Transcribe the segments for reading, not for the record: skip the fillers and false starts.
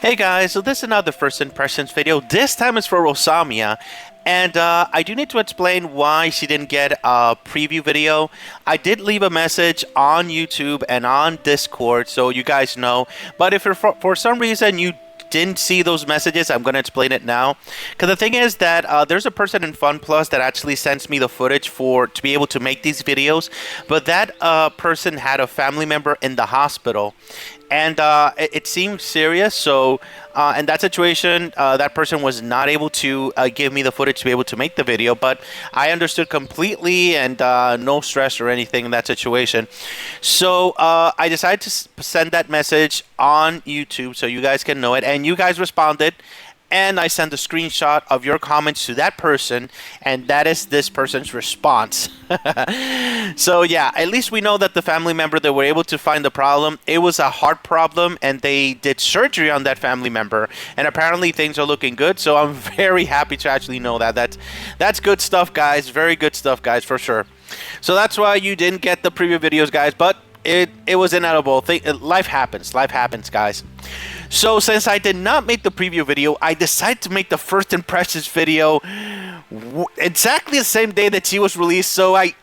Hey guys, so this is another first impressions video. This time is for Rosamia, and I do need to explain why she didn't get a preview video. I did leave a message on YouTube and on Discord, so you guys know. But if for some reason you didn't see those messages, I'm going to explain it now. Because the thing is that there's a person in Fun Plus that actually sends me the footage to be able to make these videos. But that person had a family member in the hospital. And it seemed serious, so in that situation, that person was not able to give me the footage to be able to make the video, but I understood completely and no stress or anything in that situation. So I decided to send that message on YouTube so you guys can know it, and you guys responded. And I sent a screenshot of your comments to that person, and that is this person's response. So yeah, at least we know that the family member, they were able to find the problem. It was a heart problem, and they did surgery on that family member, and apparently things are looking good. So I'm very happy to actually know that. That's good stuff, guys. Very good stuff, guys, for sure. So that's why you didn't get the preview videos, guys, but it was inedible. Life happens, guys. So since I did not make the preview video, I decided to make the first impressions video exactly the same day that she was released. So I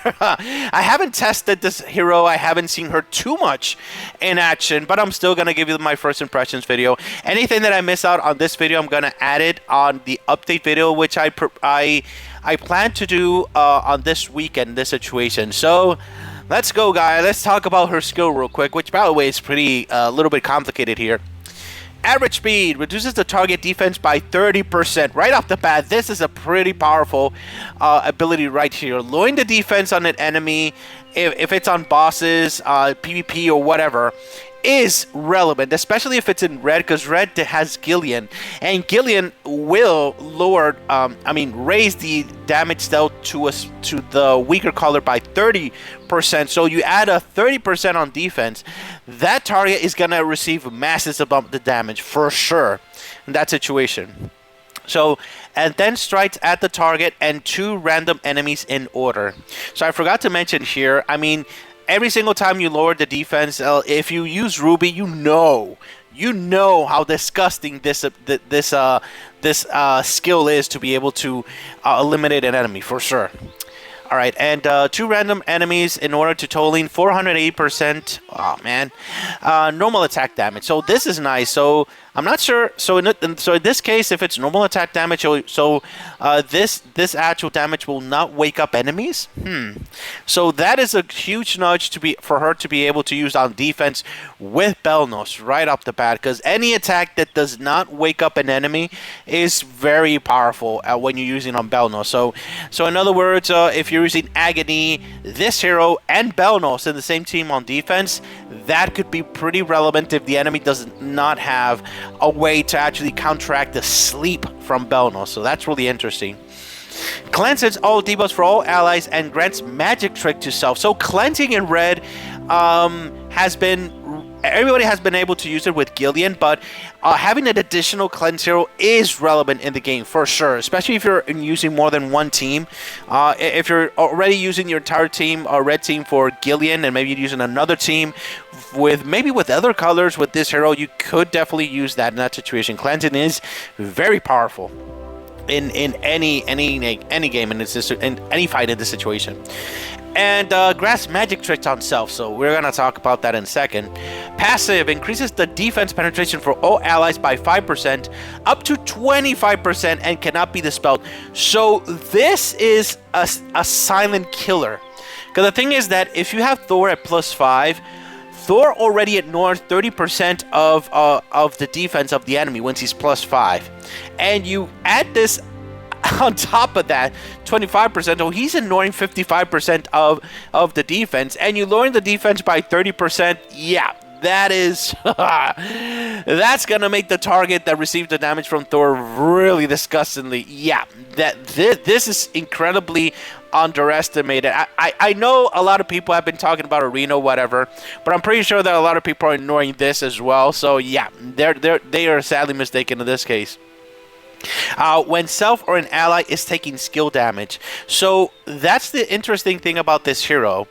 haven't tested this hero. I haven't seen her too much in action, but I'm still gonna give you my first impressions video. Anything that I miss out on this video, I'm gonna add it on the update video, which I plan to do on this weekend, this situation. So let's go, guys. Let's talk about her skill real quick, which, by the way, is pretty a little bit complicated here. Average speed reduces the target defense by 30%. Right off the bat, this is a pretty powerful ability right here. Lowering the defense on an enemy, if it's on bosses, PvP, or whatever, is relevant, especially if it's in red, because red has Gillian, and Gillian will raise the damage dealt to the weaker color by 30%. So you add a 30% on defense, that target is gonna receive massive amount of the damage for sure in that situation. So, and then strikes at the target and 2 random enemies in order. So I forgot to mention here, every single time you lower the defense, if you use Ruby, you know how disgusting this skill is to be able to eliminate an enemy for sure. All right, and 2 random enemies in order to totaling 480%. Oh man, normal attack damage. So this is nice. So I'm not sure. So in this case, if it's normal attack damage, this actual damage will not wake up enemies. So that is a huge nudge for her to be able to use on defense with Belnos right off the bat, because any attack that does not wake up an enemy is very powerful when you're using on Belnos. So in other words, if you're using Agony, this hero, and Belnos in the same team on defense, that could be pretty relevant if the enemy does not have a way to actually counteract the sleep from Belnos. So that's really interesting. Cleanses all debuffs for all allies and grants magic trick to self. So cleansing in red everybody has been able to use it with Gillian, but having an additional cleanse hero is relevant in the game for sure, especially if you're using more than one team. If you're already using your entire team, red team, for Gillian, and maybe you're using another team with other colors with this hero, you could definitely use that in that situation. Cleansing is very powerful in any game, in any fight in this situation. And grasp magic tricks on self, so we're going to talk about that in a second. Passive increases the defense penetration for all allies by 5%, up to 25%, and cannot be dispelled. So this is a silent killer. Because the thing is that if you have Thor at +5, Thor already ignores 30% of the defense of the enemy once he's +5. And you add this on top of that, 25%, so he's ignoring 55% of the defense, and you lowering the defense by 30%, yeah, that is that's gonna make the target that received the damage from Thor really disgustingly. Yeah, this is incredibly underestimated. I know a lot of people have been talking about Arena, whatever, but I'm pretty sure that a lot of people are ignoring this as well. So yeah, they are sadly mistaken in this case. When self or an ally is taking skill damage. So that's the interesting thing about this hero.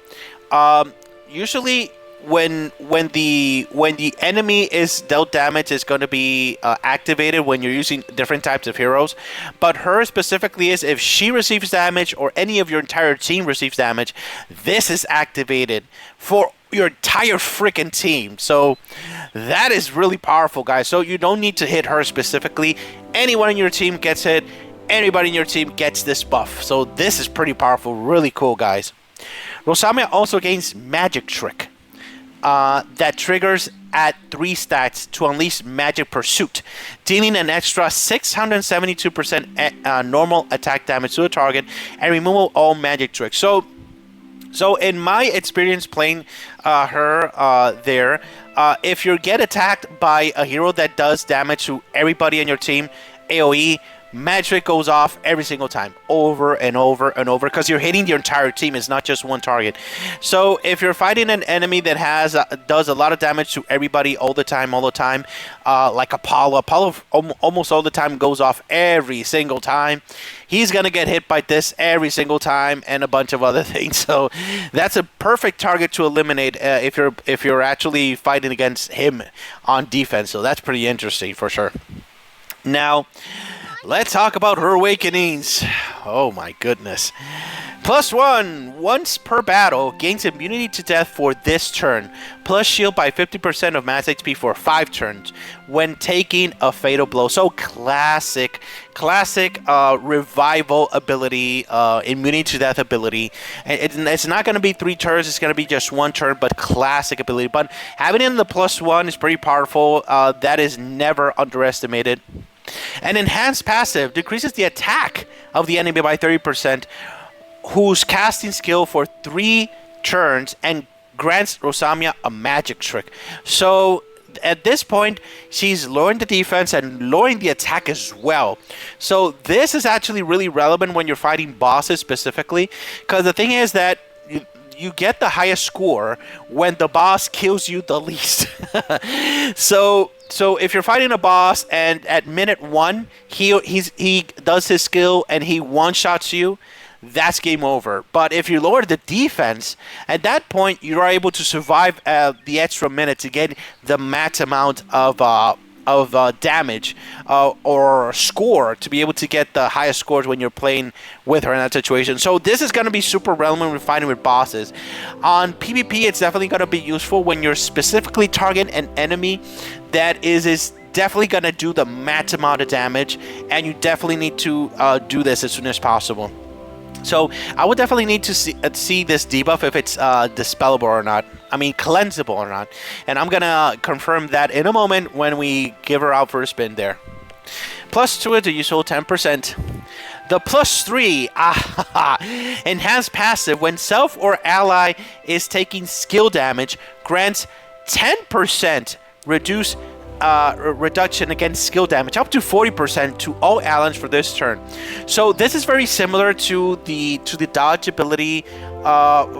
Usually when the enemy is dealt damage is going to be activated when you're using different types of heroes, but her specifically is if she receives damage or any of your entire team receives damage, this is activated for your entire freaking team. So that is really powerful, guys. So you don't need to hit her specifically. Anyone in your team gets hit. Anybody in your team gets this buff. So this is pretty powerful. Really cool, guys. Rosamia also gains Magic Trick. That triggers at 3 stats to unleash Magic Pursuit, dealing an extra 672% normal attack damage to the target and remove all magic tricks. So in my experience playing her there, if you get attacked by a hero that does damage to everybody in your team, AoE, magic goes off every single time, over and over and over, because you're hitting your entire team. It's not just one target. So if you're fighting an enemy that has does a lot of damage to everybody all the time, like Apollo almost all the time goes off every single time. He's gonna get hit by this every single time, and a bunch of other things. So that's a perfect target to eliminate if you're actually fighting against him on defense. So that's pretty interesting for sure. Now, let's talk about her awakenings. Oh my goodness. +1, once per battle, gains immunity to death for this turn, plus shield by 50% of max HP for 5 turns when taking a fatal blow. So classic revival ability, immunity to death ability. It's not going to be 3 turns, it's going to be just 1 turn, but classic ability. But having it in the +1 is pretty powerful. That is never underestimated. An enhanced passive decreases the attack of the enemy by 30%, whose casting skill for 3 turns, and grants Rosamia a magic trick. So at this point, she's lowering the defense and lowering the attack as well. So this is actually really relevant when you're fighting bosses specifically, because the thing is that you get the highest score when the boss kills you the least. So if you're fighting a boss and at minute 1 he does his skill and he one-shots you, that's game over. But if you lower the defense, at that point you are able to survive the extra minute to get the max amount of damage or score to be able to get the highest scores when you're playing with her in that situation. So this is going to be super relevant when fighting with bosses. On PvP, it's definitely going to be useful when you're specifically targeting an enemy that is definitely going to do the max amount of damage, and you definitely need to do this as soon as possible. So I would definitely need to see this debuff if it's dispellable or not. I mean, cleansable or not. And I'm going to confirm that in a moment when we give her out for a spin there. +2 is the usual 10%. The +3, enhanced passive. When self or ally is taking skill damage, grants 10% reduction against skill damage, up to 40% to all allies for this turn. So this is very similar to the dodge ability from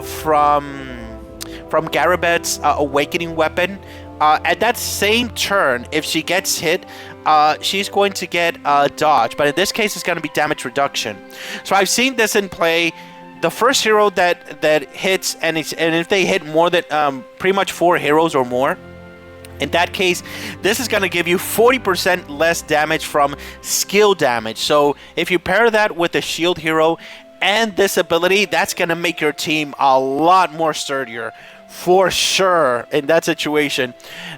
Garabet's awakening weapon. At that same turn, if she gets hit, she's going to get dodge, but in this case it's going to be damage reduction. So I've seen this in play. The first hero that hits, and if they hit more than pretty much 4 heroes or more, in that case, this is going to give you 40% less damage from skill damage. So if you pair that with a shield hero and this ability, that's going to make your team a lot more sturdier for sure in that situation.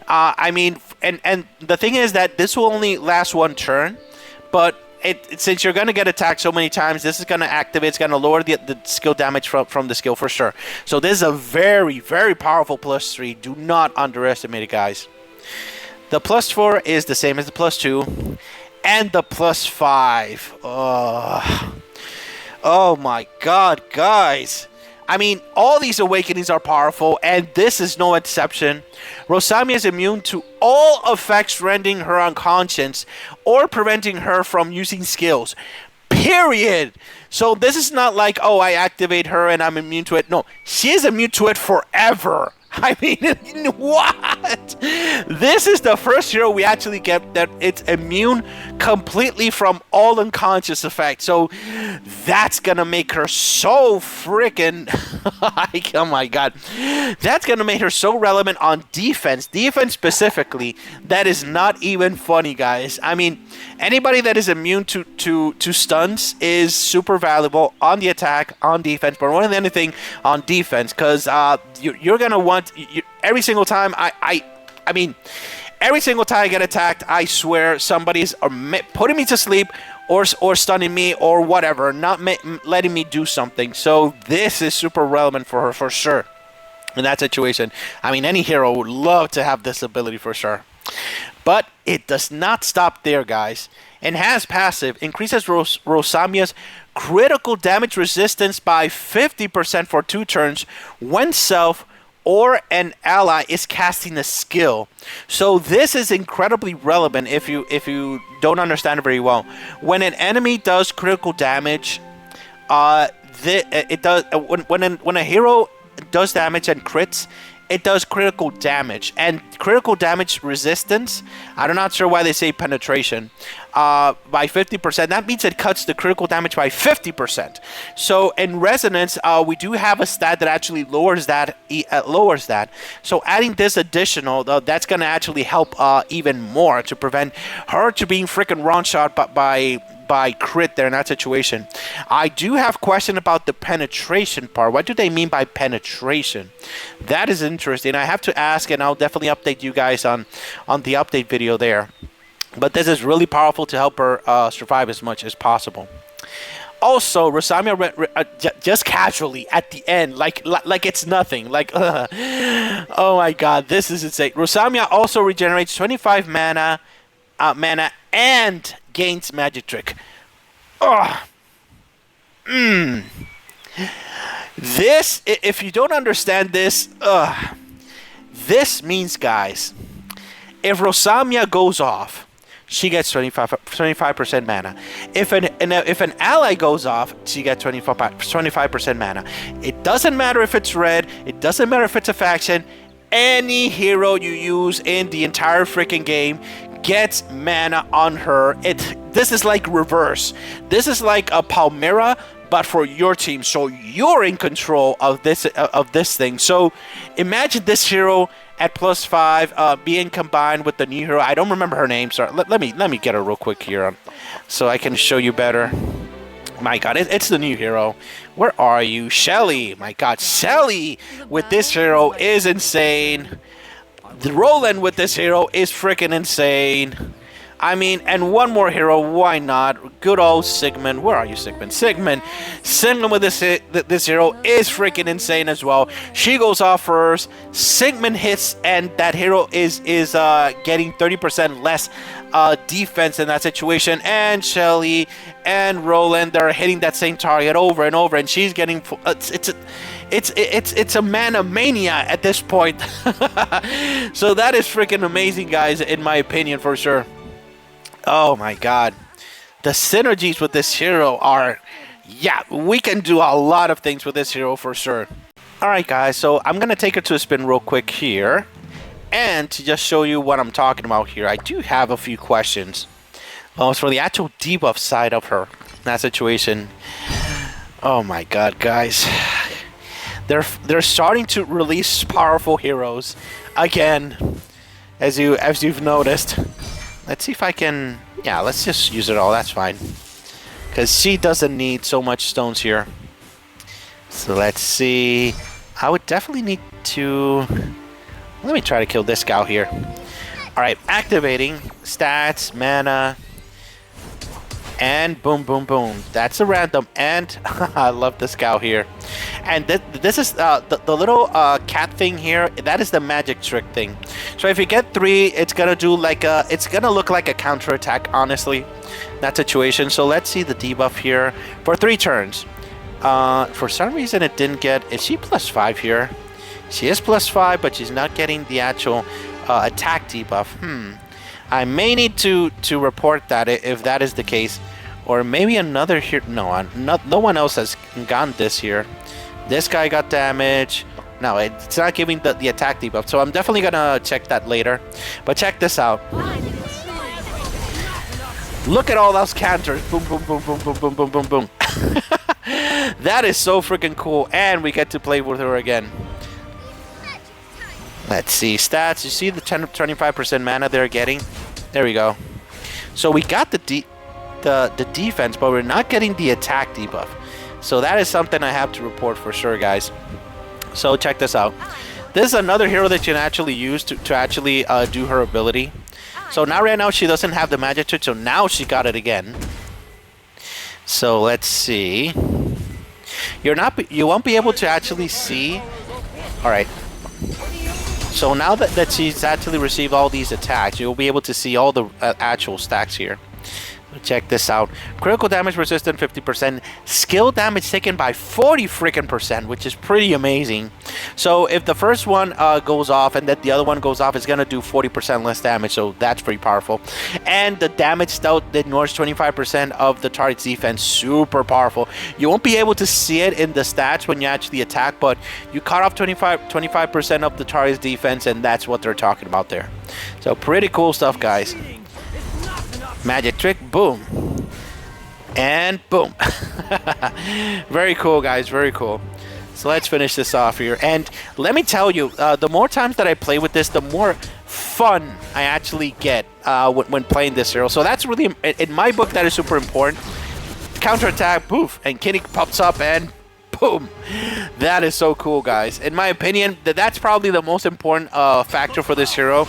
I mean, and the thing is that this will only last 1 turn, but since you're going to get attacked so many times, this is going to activate. It's going to lower the skill damage from the skill for sure. So this is a very, very powerful +3. Do not underestimate it, guys. The +4 is the same as the +2. And the +5. Oh my god, guys. I mean, all these awakenings are powerful, and this is no exception. Rosamia is immune to all effects rendering her unconscious or preventing her from using skills. Period. So this is not like, oh, I activate her and I'm immune to it. No, she is immune to it forever. I mean, what? This is the first hero we actually get that it's immune completely from all unconscious effect. So that's gonna make her so freaking oh my god, that's gonna make her so relevant on defense specifically. That is not even funny, guys. I mean, anybody that is immune to stuns is super valuable on the attack, on defense, but more than anything on defense, because you're gonna want every single time I mean, every single time I get attacked, I swear somebody's putting me to sleep or stunning me or whatever, not letting me do something. So this is super relevant for her for sure in that situation. I mean, any hero would love to have this ability for sure. But it does not stop there, guys. Enhanced passive increases Rosamia's critical damage resistance by 50% for 2 turns when self or an ally is casting a skill. So this is incredibly relevant if you don't understand it very well. When an enemy does critical damage, it does when a hero does damage and crits, it does critical damage, and critical damage resistance, I'm not sure why they say penetration, by 50%. That means it cuts the critical damage by 50%. So in Resonance, we do have a stat that actually lowers that. So adding this additional, that's going to actually help even more to prevent her to being freaking wrong shot by crit there in that situation. I do have question about the penetration part. What do they mean by penetration? That is interesting. I have to ask, and I'll definitely update you guys on the update video there. But this is really powerful to help her survive as much as possible. Also, Rosamia just casually at the end, like it's nothing. Oh my god, this is insane. Rosamia also regenerates 25 mana and gains magic trick. This, if you don't understand this, this means, guys, if Rosamia goes off, she gets 25% mana. If an ally goes off, she gets 25% mana. It doesn't matter if it's red. It doesn't matter if it's a faction. Any hero you use in the entire freaking game gets mana on her. This is like reverse. This is like a Palmyra, but for your team. So you're in control of this thing. So imagine this hero at +5 being combined with the new hero. I don't remember her name. Sorry. Let me get her real quick here so I can show you better. My god, it's the new hero. Where are you? Shelly. My god, Shelly with this hero is insane. The Roland with this hero is freaking insane. I mean, and one more hero, why not? Good old Sigmund. Where are you, Sigmund? Sigmund with this hero is freaking insane as well. She goes off first. Sigmund hits, and that hero is getting 30% less defense in that situation. And Shelly and Roland, they're hitting that same target over and over, and she's getting it's a mana mania at this point. So that is freaking amazing, guys, in my opinion, for sure. Oh my god, the synergies with this hero are, yeah, we can do a lot of things with this hero for sure. Alright guys, so I'm gonna take her to a spin real quick here, and to just show you what I'm talking about here, I do have a few questions. It's for the actual debuff side of her, that situation. Oh my god, guys, they're starting to release powerful heroes again, as you've noticed. Let's see if I can... Yeah, let's just use it all. That's fine. Because she doesn't need so much stones here. So let's see. I would definitely need to... Let me try to kill this cow here. Alright, activating. Stats, mana. And boom, boom, boom. That's a random. And I love this cow here. And this is the little cat thing here. That is the magic trick thing. So if you get 3, it's gonna do like a. It's gonna look like a counter attack. Honestly, that situation. So let's see the debuff here for 3 turns. For some reason it didn't get. Is she +5 here? She is +5, but she's not getting the actual attack debuff. I may need to report that if that is the case, or maybe another here. No one else has gotten this here. This guy got damage. No, it's not giving the attack debuff, so I'm definitely gonna check that later. But check this out. Look at all those counters. Boom, boom, boom, boom, boom, boom, boom, boom, boom. That is so freaking cool. And we get to play with her again. Let's see. Stats. You see the 25% mana they're getting? There we go. So we got the defense, but we're not getting the attack debuff. So that is something I have to report for sure, guys. So check this out. This is another hero that you can actually use to actually do her ability. So now right now she doesn't have the magic trick, so now she got it again. So let's see. You won't be able to actually see. All right. So now that she's actually received all these attacks, you'll be able to see all the actual stacks here. Check this out. Critical damage resistant 50%. Skill damage taken by 40 freaking %, which is pretty amazing. So if the first one goes off and that the other one goes off, it's gonna do 40% less damage. So that's pretty powerful. And the damage dealt ignores 25% of the target's defense. Super powerful. You won't be able to see it in the stats when you actually attack, but you cut off 25% of the target's defense, and that's what they're talking about there. So pretty cool stuff, guys. Magic trick, boom. And boom. Very cool, guys, very cool. So let's finish this off here. And let me tell you, the more times that I play with this, the more fun I actually get when playing this hero. So that's really, in my book, that is super important. Counterattack, poof, and Kitty pops up and boom. That is so cool, guys. In my opinion, that's probably the most important factor for this hero,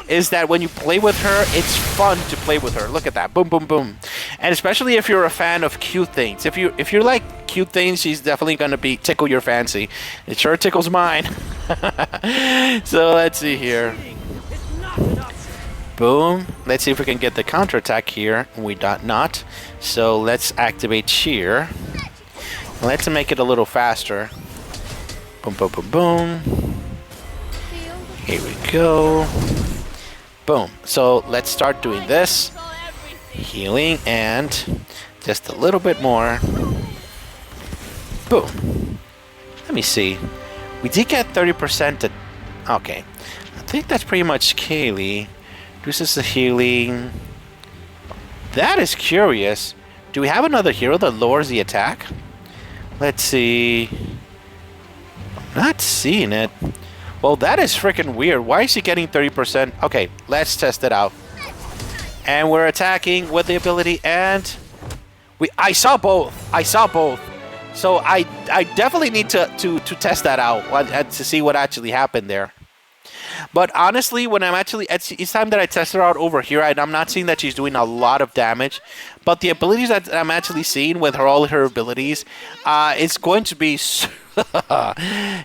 is that when you play with her, it's fun to play with her. Look at that. Boom, boom, boom. And especially if you're a fan of cute things. If you're like cute things, she's definitely going to tickle your fancy. It sure tickles mine. So let's see here. Boom. Let's see if we can get the counterattack here. We did not. So let's activate Cheer. Let's make it a little faster. Boom, boom, boom, boom. Here we go. Boom. So let's start doing this. Healing and just a little bit more. Boom. Let me see. We did get 30% to... Okay. I think that's pretty much Kaylee. Reduces the healing. That is curious. Do we have another hero that lowers the attack? Let's see. I'm not seeing it. Well, that is freaking weird. Why is she getting 30%? Okay, let's test it out. And we're attacking with the ability, and I saw both. I saw both. So I definitely need to test that out to see what actually happened there. But honestly, when I'm actually each time that I test her out over here, I'm not seeing that she's doing a lot of damage. But the abilities that I'm actually seeing with all her abilities, it's going to be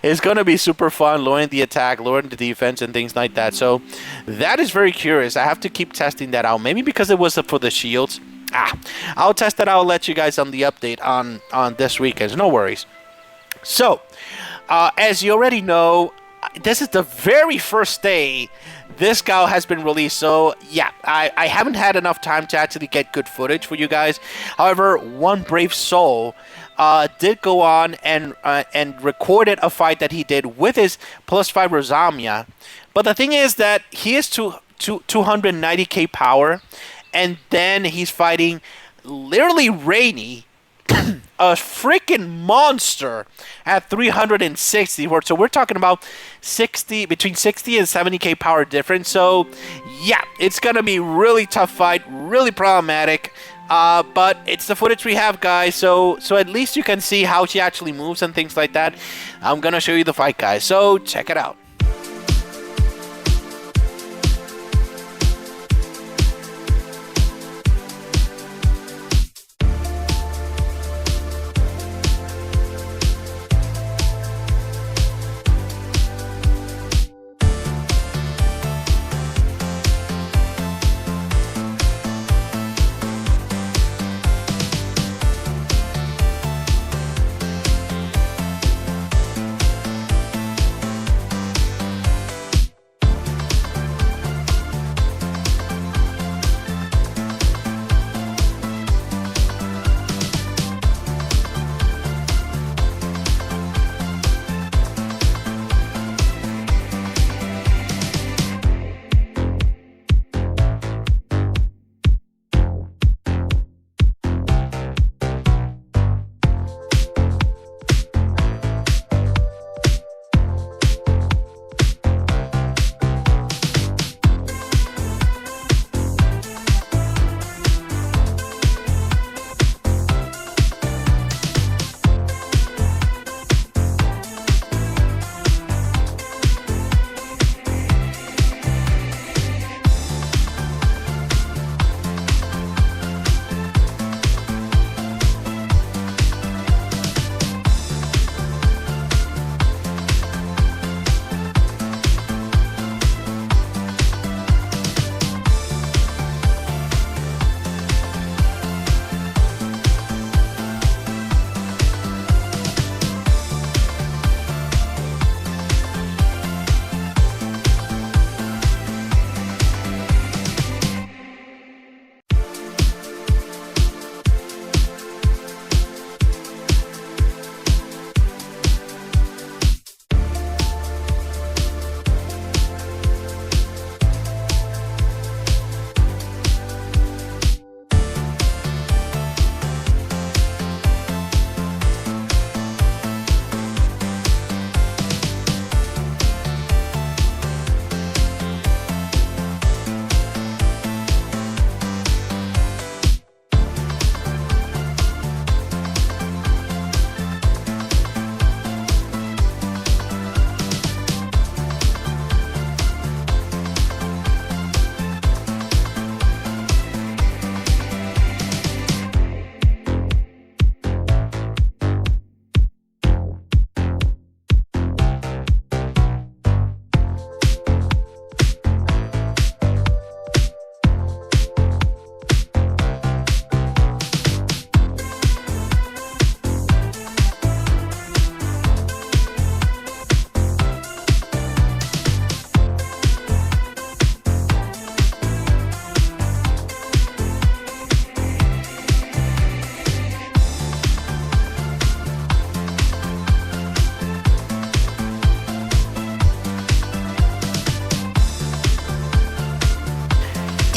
it's going to be super fun, lowering the attack, lowering the defense, and things like that. So that is very curious. I have to keep testing that out. Maybe because it was for the shields. I'll test that out. I'll let you guys on the update on this weekend. No worries. So, as you already know, this is the very first day this gal has been released. So yeah, I haven't had enough time to actually get good footage for you guys. However, one brave soul did go on and recorded a fight that he did with his +5 Rosamia. But the thing is that he is 290k power, and then he's fighting literally Rainy, a freaking monster at 360. So we're talking about between 60 and 70k power difference. So yeah, it's gonna be really tough fight, really problematic. But it's the footage we have, guys. So at least you can see how she actually moves and things like that. I'm gonna show you the fight, guys. So check it out.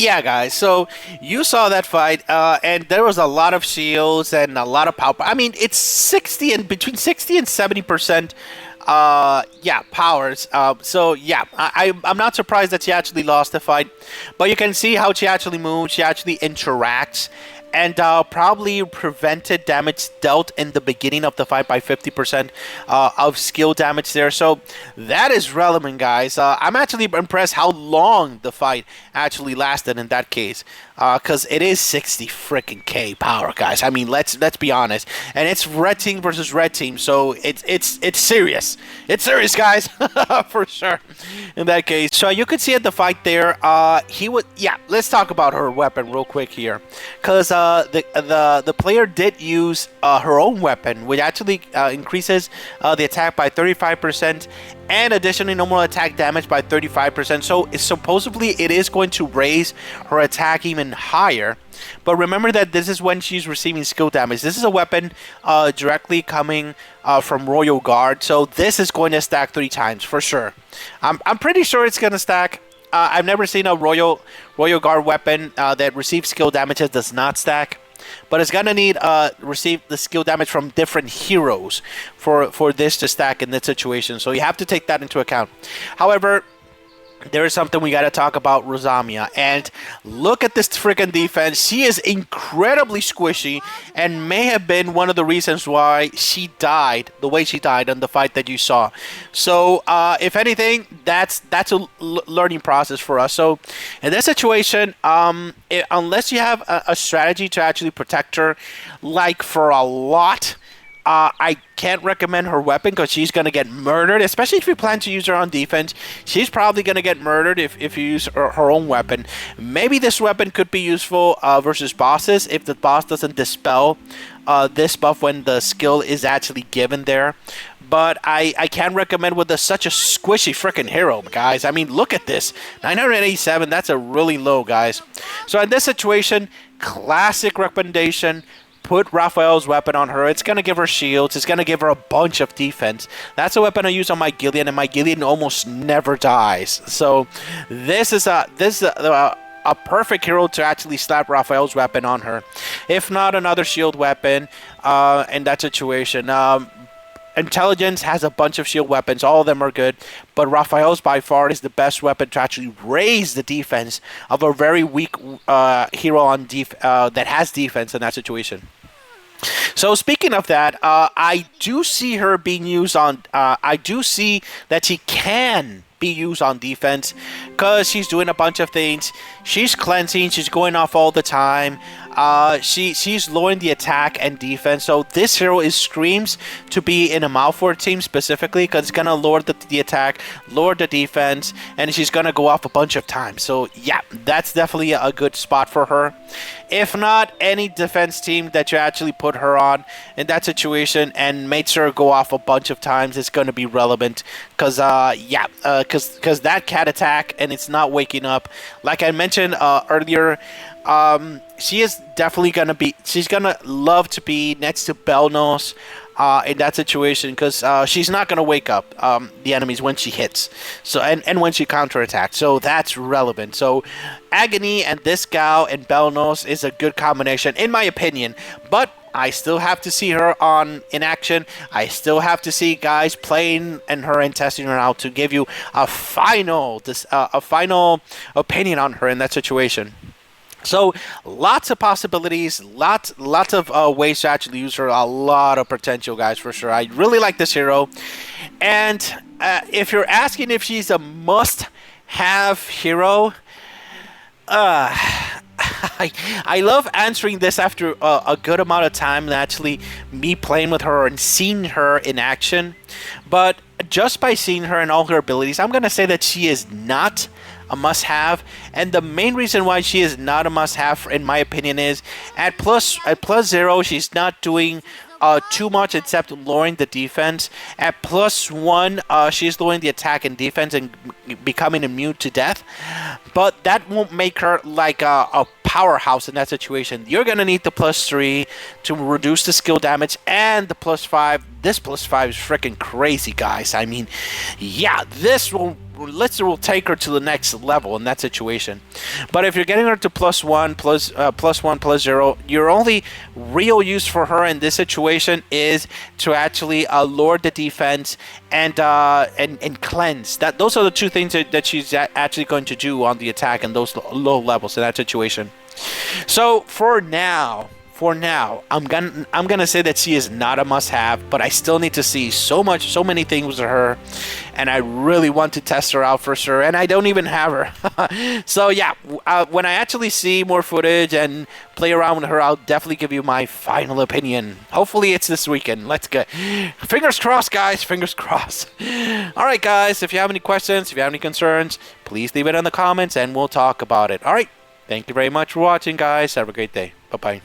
Yeah, guys. So you saw that fight, and there was a lot of shields and a lot of power. I mean, it's 60 and between 60 and 70%. Yeah, powers. So yeah, I'm not surprised that she actually lost the fight, but you can see how she actually moves. She actually interacts. And probably prevented damage dealt in the beginning of the fight by 50% of skill damage there. So that is relevant, guys. I'm actually impressed how long the fight actually lasted in that case, because it is 60 freaking K power, guys. I mean, let's be honest, and it's red team versus red team, so it's serious. It's serious, guys, for sure. In that case, so you could see at the fight there, he would. Yeah, let's talk about her weapon real quick here, because the player did use her own weapon, which actually increases the attack by 35%, and additionally normal attack damage by 35%. So supposedly it is going to raise her attack even higher. But remember that this is when she's receiving skill damage. This is a weapon directly coming from Royal Guard, so this is going to stack 3 times for sure. I'm pretty sure it's going to stack. I've never seen a Royal Guard weapon that receives skill damage that does not stack. But it's gonna need receive the skill damage from different heroes for this to stack in this situation. So you have to take that into account. However, there is something we got to talk about Rosamia. And look at this freaking defense. She is incredibly squishy and may have been one of the reasons why she died the way she died on the fight that you saw. So, if anything, that's a learning process for us. So, in this situation, unless you have a strategy to actually protect her, like for a lot, I can't recommend her weapon because she's going to get murdered, especially if you plan to use her on defense. She's probably going to get murdered if you use her own weapon. Maybe this weapon could be useful versus bosses if the boss doesn't dispel this buff when the skill is actually given there. But I can recommend with such a squishy freaking hero, guys. I mean, look at this. 987, that's a really low, guys. So in this situation, classic recommendation. Put Raphael's weapon on her. It's going to give her shields. It's going to give her a bunch of defense. That's a weapon I use on my Gillian, and my Gillian almost never dies. So this is a perfect hero to actually slap Raphael's weapon on her. If not, another shield weapon in that situation. Intelligence has a bunch of shield weapons. All of them are good. But Raphael's by far is the best weapon to actually raise the defense of a very weak hero on that has defense in that situation. So speaking of that, I do see her being used on. I do see that she can be used on defense because she's doing a bunch of things. She's cleansing. She's going off all the time. She's lowering the attack and defense. So this hero screams to be in a Malfoy team specifically because it's gonna lower the attack, lower the defense, and she's gonna go off a bunch of times. So yeah, that's definitely a good spot for her. If not, any defense team that you actually put her on in that situation and makes her go off a bunch of times is gonna be relevant because because that cat attack and it's not waking up. Like I mentioned earlier. She is definitely gonna be. She's gonna love to be next to Belnos in that situation because she's not gonna wake up the enemies when she hits. So and when she counterattacks. So that's relevant. So Agony and this gal and Belnos is a good combination in my opinion. But I still have to see her in action. I still have to see guys playing and her and testing her out to give you a final opinion on her in that situation. So lots of possibilities, lots of ways to actually use her. A lot of potential, guys, for sure. I really like this hero. And if you're asking if she's a must-have hero, I love answering this after a good amount of time and actually me playing with her and seeing her in action. But just by seeing her and all her abilities, I'm going to say that she is not a must-have, and the main reason why she is not a must-have, in my opinion, is at plus 0, she's not doing too much except lowering the defense. At plus 1, she's lowering the attack and defense and becoming immune to death. But that won't make her like a powerhouse in that situation. You're gonna need the plus 3 to reduce the skill damage and the plus 5. This plus 5 is freaking crazy, guys. I mean, yeah, this will will take her to the next level in that situation. But if you're getting her to +1, +1, +0, your only real use for her in this situation is to actually lord the defense and cleanse. Those are the two things that she's actually going to do on the attack in those low levels in that situation. So for now, I'm gonna say that she is not a must-have, but I still need to see so many things with her, and I really want to test her out for sure. And I don't even have her. So yeah, when I actually see more footage and play around with her, I'll definitely give you my final opinion. Hopefully it's this weekend. Let's go. Fingers crossed, guys. Fingers crossed. All right, guys. If you have any questions, if you have any concerns, please leave it in the comments, and we'll talk about it. All right. Thank you very much for watching, guys. Have a great day. Bye-bye.